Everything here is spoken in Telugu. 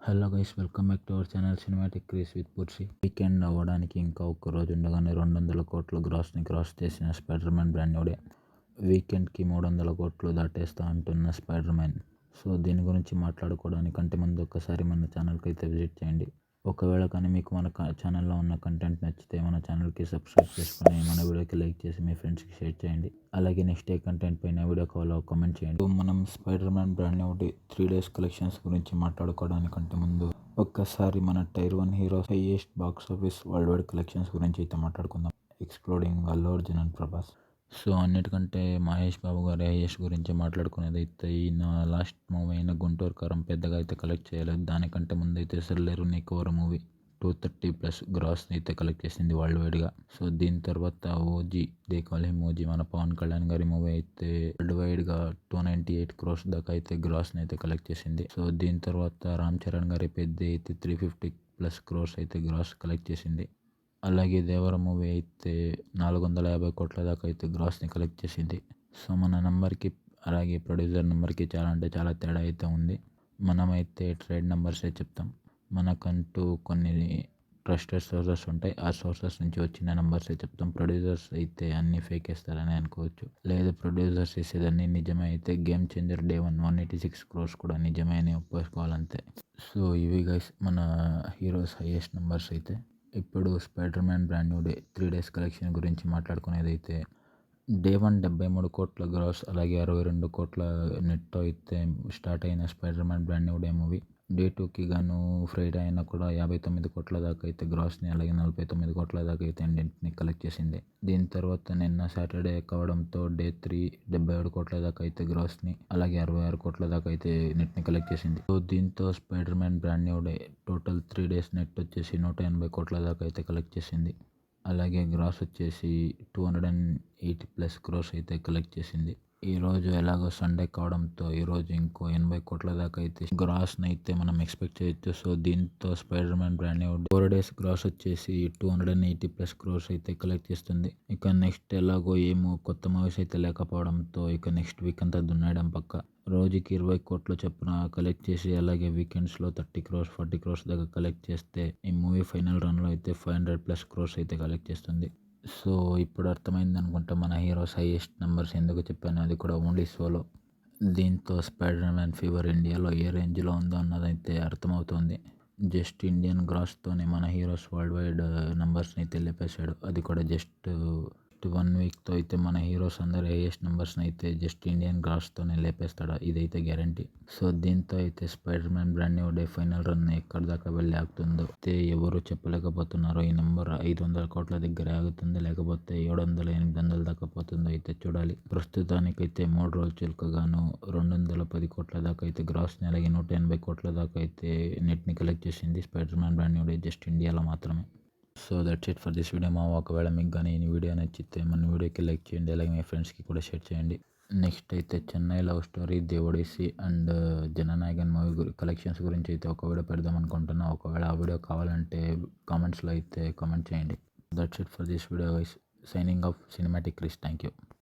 Hello guys, welcome back to our channel cinematic craze with Purshi. Weekend అవ్వడానికి ఇంకా ఒక్క రోజు ఉండగానే 200 కోట్ల గ్రాస్ని క్రాస్ చేసిన Spider Man brand new day. వీకెండ్కి 300 కోట్లు దాటేస్తా అంటున్న స్పైడర్ మ్యాన్. సో దీని గురించి మాట్లాడుకోవడానికంటే ముందు ఒక్కసారి మన ఛానల్కి అయితే విజిట్ చేయండి. ఒకవేళ కానీ మీకు మన ఛానల్లో ఉన్న కంటెంట్ నచ్చితే మన ఛానల్కి సబ్స్క్రైబ్ చేసుకొని మన వీడియోకి లైక్ చేసి మీ ఫ్రెండ్స్కి షేర్ చేయండి. అలాగే నెక్స్ట్ ఏ కంటెంట్ పైన వీడియో కావాలో కామెంట్ చేయండి. మనం Spider Man brand new day 3 days collections గురించి మాట్లాడుకోవడానికంటే ముందు ఒక్కసారి మన tier 1 heroes highest box office worldwide collections గురించి అయితే మాట్లాడుకుందాం, exploding Allu Arjun and Prabhas. So అన్నిటికంటే మహేష్ బాబు గారి హైయెస్ట్ గురించి మాట్లాడుకునేది అయితే ఈయన లాస్ట్ మూవీ అయిన గుంటూరు కారం పెద్దగా అయితే కలెక్ట్ చేయలేదు. దానికంటే ముందు అయితే సెల్లెరు నీకోర మూవీ 230+ గ్రాస్ అయితే కలెక్ట్ చేసింది వరల్డ్ వైడ్గా. సో దీని తర్వాత ఓజీ దేకాలి ఓజీ మన పవన్ కళ్యాణ్ గారి మూవీ అయితే వరల్డ్ వైడ్గా 298 crores దాకా అయితే గ్రాస్ని అయితే కలెక్ట్ చేసింది. సో దీని తర్వాత రామ్ చరణ్ గారి పెద్ద అయితే 350+ crores అయితే గ్రాస్ కలెక్ట్ చేసింది. అలాగే దేవర మూవీ అయితే 450 కోట్ల దాకా అయితే గ్రాస్ని కలెక్ట్ చేసింది. సో మన నెంబర్కి అలాగే ప్రొడ్యూసర్ నెంబర్కి చాలా అంటే చాలా తేడా అయితే ఉంది. మనమైతే ట్రేడ్ నెంబర్సే చెప్తాం. మనకంటూ కొన్ని ట్రస్టెడ్ సోర్సెస్ ఉంటాయి, ఆ సోర్సెస్ నుంచి వచ్చిన నెంబర్సే చెప్తాం. ప్రొడ్యూసర్స్ అయితే అన్నీ ఫేక్ వేస్తారని అనుకోవచ్చు. లేదా ప్రొడ్యూసర్స్ వేసేదన్నీ నిజమే అయితే గేమ్ చేంజర్ డే 186 crores కూడా నిజమే అని ఒప్పుకోవాలంతే. సో ఇవి గైస్ మన హీరోస్ హైయెస్ట్ నెంబర్స్ అయితే. ఇప్పుడు spider Man brand new day 3 days collection గురించి మాట్లాడుకునేది అయితే డే 1 73 కోట్ల గ్రాస్ అలాగే 62 కోట్ల నెట్ అయితే స్టార్ట్ అయిన spider Man brand new day movie. Day 2కి గాను ఫ్రైడే అయినా కూడా 59 కోట్ల దాకా అయితే గ్రాస్ని అలాగే 49 కోట్ల దాకా అయితే నెట్ని కలెక్ట్ చేసింది. దీని తర్వాత నిన్న సాటర్డే కావడంతో డే 3 77 కోట్ల దాకా అయితే గ్రాస్ని అలాగే 66 కోట్ల దాకా అయితే నెట్ని కలెక్ట్ చేసింది. సో దీంతో Spider Man brand new day total 3 days net వచ్చేసి 180 కోట్ల దాకా అయితే కలెక్ట్ చేసింది. అలాగే గ్రాస్ వచ్చేసి 280+ crores అయితే కలెక్ట్ చేసింది. ఈరోజు ఎలాగో సండే కావడంతో ఈరోజు ఇంకో 80 కోట్ల దాకా అయితే గ్రాస్ని అయితే మనం ఎక్స్పెక్ట్ చేయొచ్చు. సో దీంతో Spider Man brand new 4 days gross వచ్చేసి 280+ crores అయితే కలెక్ట్ చేస్తుంది. ఇక నెక్స్ట్ ఎలాగో ఏమో కొత్త మూవీస్ అయితే లేకపోవడంతో ఇక నెక్స్ట్ వీక్ అంతా దున్నాయడం పక్క. రోజుకి 20 కోట్లు చొప్పున కలెక్ట్ చేసి అలాగే వీకెండ్స్లో 30 crores 40 crores దాకా కలెక్ట్ చేస్తే ఈ మూవీ ఫైనల్ రన్లో అయితే 500+ crores అయితే కలెక్ట్ చేస్తుంది. సో ఇప్పుడు అర్థమైంది అనుకుంటా మన హీరోస్ హైయెస్ట్ నెంబర్స్ ఎందుకు చెప్పాను, అది కూడా ఓన్లీ సోలో. దీంతో స్పైడర్ మ్యాన్ ఫీవర్ ఇండియాలో ఏ రేంజ్లో ఉందో అన్నదైతే అర్థమవుతుంది. జస్ట్ ఇండియన్ గ్రాస్తోనే మన హీరోస్ వరల్డ్ వైడ్ నెంబర్స్ని అయితే లేపేశాడు. అది కూడా జస్ట్ 1 weekతో అయితే మన హీరోస్ అందరి హైయెస్ట్ నెంబర్స్ని అయితే జస్ట్ ఇండియన్ గ్రాస్తోనే లేపేస్తాడు, ఇదైతే గ్యారంటీ. సో దీంతో అయితే spider Man brand new day final run ఎక్కడి దాకా వెళ్ళి ఆగుతుందో అయితే ఎవరు చెప్పలేకపోతున్నారు. ఈ నెంబర్ 500 కోట్ల దగ్గర ఆగుతుంది, లేకపోతే 700 800 దాకా పోతుందో అయితే చూడాలి. ప్రస్తుతానికైతే 3 రోజులు చిలుకగాను 210 కోట్ల దాకా అయితే గ్రాస్ని అలాగే 180 కోట్ల దాకా అయితే నెట్ని కలెక్ట్ చేసింది spider Man brand new day just ఇండియాలో మాత్రమే. So that's it for this video. ఒకవేళ మీకు కానీ ఈ వీడియో నచ్చితే మన వీడియోకి లైక్ చేయండి, అలాగే మీ ఫ్రెండ్స్కి కూడా షేర్ చేయండి. నెక్స్ట్ అయితే చెన్నై లవ్ స్టోరీ దేవుడేసి అండ్ జననాయకన్ మూవీ కలెక్షన్స్ గురించి అయితే ఒక వీడియో పెడదాం అనుకుంటున్నా. ఒకవేళ ఆ వీడియో కావాలంటే కామెంట్స్లో అయితే కామెంట్ చేయండి. That's it for this video guys. Signing off cinematic Krish. Thank you.